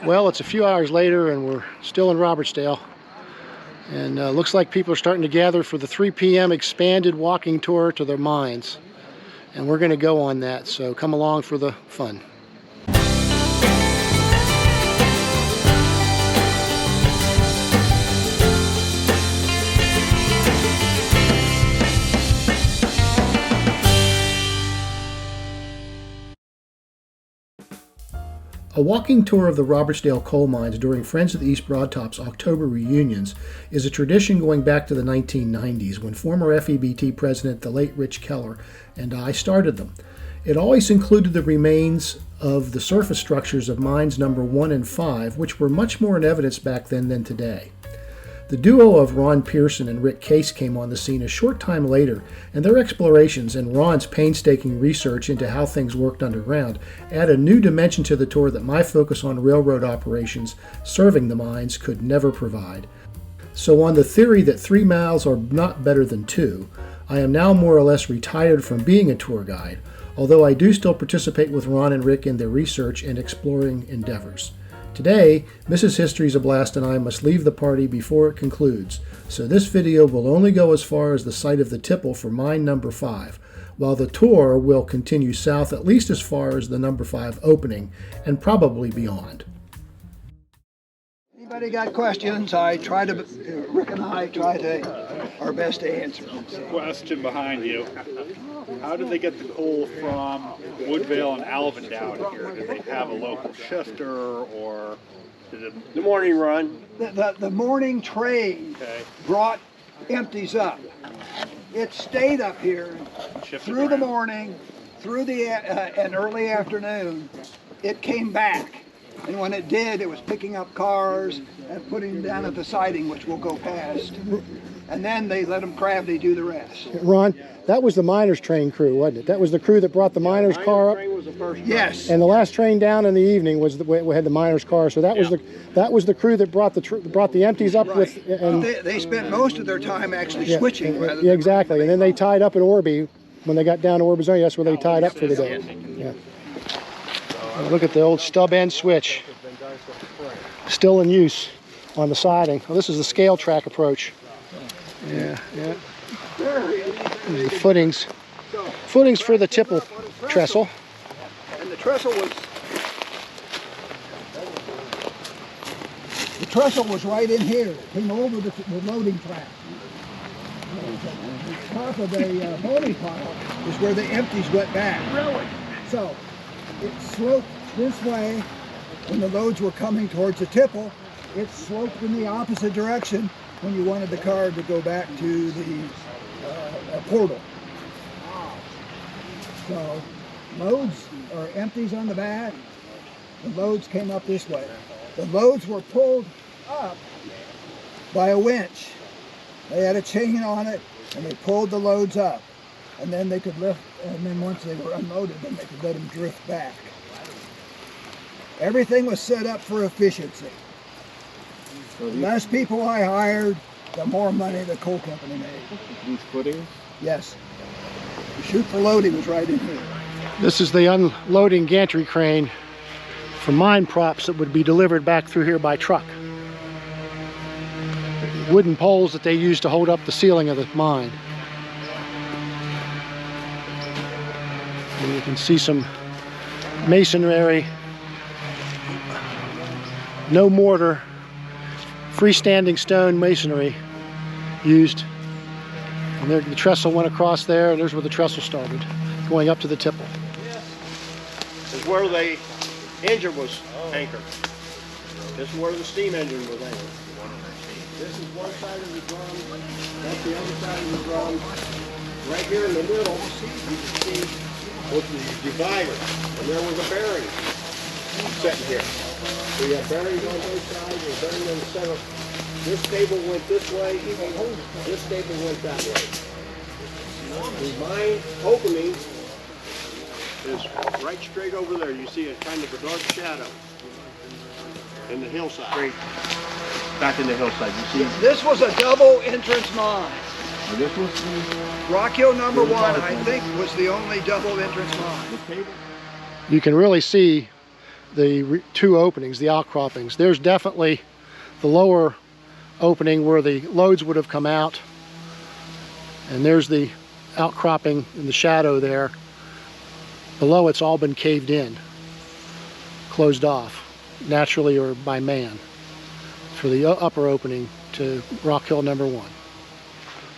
Well, it's a few hours later and we're still in Robertsdale. And looks like people are starting to gather for the 3 p.m. expanded walking tour to their mines. And we're going to go on that, so come along for the fun. A walking tour of the Robertsdale coal mines during Friends of the East Broadtop's October reunions is a tradition going back to the 1990s when former FEBT president, the late Rich Keller, and I started them. It always included the remains of the surface structures of mines number 1 and 5, which were much more in evidence back then than today. The duo of Ron Pearson and Rick Case came on the scene a short time later, and their explorations and Ron's painstaking research into how things worked underground add a new dimension to the tour that my focus on railroad operations serving the mines could never provide. So on the theory that 3 miles are not better than 2, I am now more or less retired from being a tour guide, although I do still participate with Ron and Rick in their research and exploring endeavors. Today, Mrs. History's a Blast and I must leave the party before it concludes, so this video will only go as far as the site of the tipple for mine number 5, while the tour will continue south at least as far as the number 5 opening, and probably beyond. Anybody got questions? Rick and I try our best to answer them. Question behind you. How did they get the coal from Woodvale and Alvin down here? Did they have a local shifter, or did it... The morning run. The morning train brought empties up. It stayed up here through the morning, through the and early afternoon. It came back. And when it did, it was picking up cars and putting them down at the siding, which we'll go past. And then they let them gravity do the rest. Ron, that was the miners' train crew, wasn't it? That was the crew that brought the miners' car up? Train was the first yes. And the last train down in the evening was we had the miners' car. So that was the crew that brought the empties up with. And they spent most of their time actually switching. Yeah, exactly. And then they tied up at Orby when they got down to Orby. That's where they tied up for the day. Yeah. Look at the old stub end switch, still in use on the siding. Well, this is the scale track approach. Yeah. The footings for the tipple trestle. And the trestle was right in here. It came over the loading track. The top of the loading pile is where the empties went back. Really? So it sloped this way when the loads were coming towards the tipple. It sloped in the opposite direction when you wanted the car to go back to the portal. So loads or empties on the back, the loads came up this way. The loads were pulled up by a winch. They had a chain on it and they pulled the loads up. And then they could lift, and then once they were unloaded, then they could let them drift back. Everything was set up for efficiency. The less people I hired, the more money the coal company made. These footings? Yes. The chute for loading was right in here. This is the unloading gantry crane for mine props that would be delivered back through here by truck. Wooden poles that they use to hold up the ceiling of the mine. And you can see some masonry, no mortar, freestanding stone masonry used. And there, the trestle went across there, and there's where the trestle started, going up to the tipple. This is where the engine was anchored. This is where the steam engine was anchored. This is one side of the drum, that's the other side of the drum. Right here in the middle, you can see was the divider, and there was a bearing sitting here. So you have bearings on both sides, and a bearing in the center. This stable went this way, this stable went that way. The mine opening is right straight over there. You see a kind of a dark shadow in the hillside. Straight back in the hillside. You see? This was a double entrance mine. This was Rock Hill number 1, I think, was the only double entrance mine. You can really see the two openings, the outcroppings. There's definitely the lower opening where the loads would have come out, and there's the outcropping in the shadow there. Below, it's all been caved in, closed off, naturally or by man, for the upper opening to Rock Hill number 1.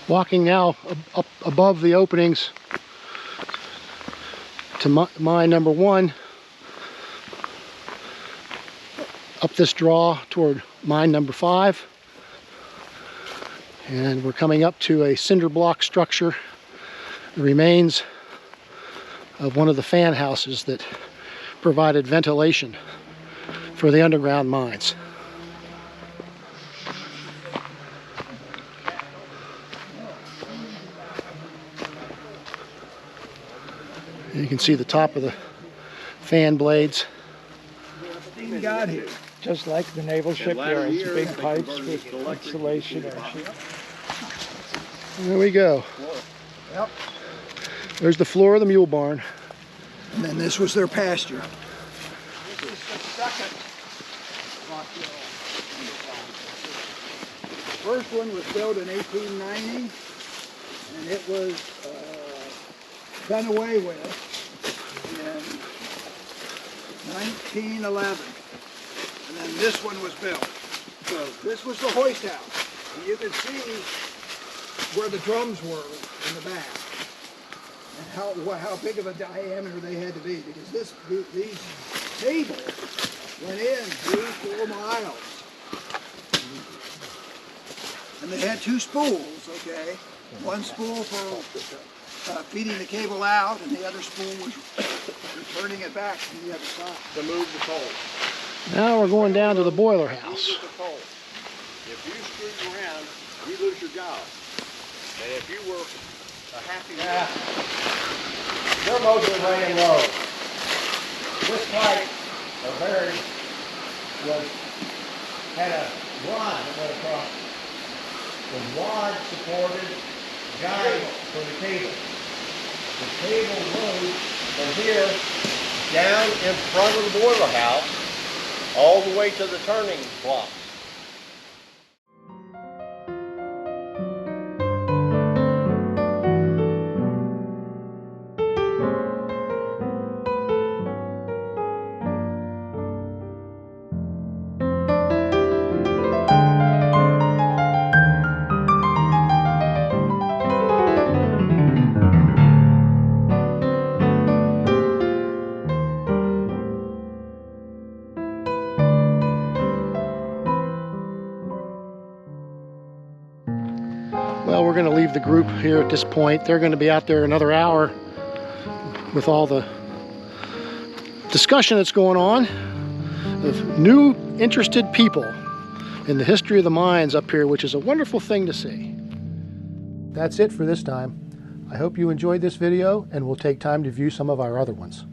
Walking now up above the openings to mine number 1, up this draw toward mine number 5, and we're coming up to a cinder block structure, the remains of one of the fan houses that provided ventilation for the underground mines. You can see the top of the fan blades. Steam got here. Just like the naval shipyards, big pipes with insulation. There we go. Yep. There's the floor of the mule barn. And then this was their pasture. This is the second Rock Hill. The first one was built in 1890, and it was done away with in 1911. And then this one was built. So this was the hoist house. And you can see where the drums were in the back. And how big of a diameter they had to be, because these cables went in 3-4 miles. And they had 2 spools, okay? One spool for feeding the cable out, and the other spool was returning it back from the other side. To move the coal. Now we're going down to the boiler house. Move the coal. If you screwed around, you lose your job. And if you were a happy their motor ran low. This pipe, or bearing, had a rod that went across. The rod supported guide for the cable. The cable goes from here down in front of the boiler house all the way to the turning block. Well, we're going to leave the group here at this point. They're going to be out there another hour with all the discussion that's going on of new interested people in the history of the mines up here, which is a wonderful thing to see. That's it for this time. I hope you enjoyed this video and will take time to view some of our other ones.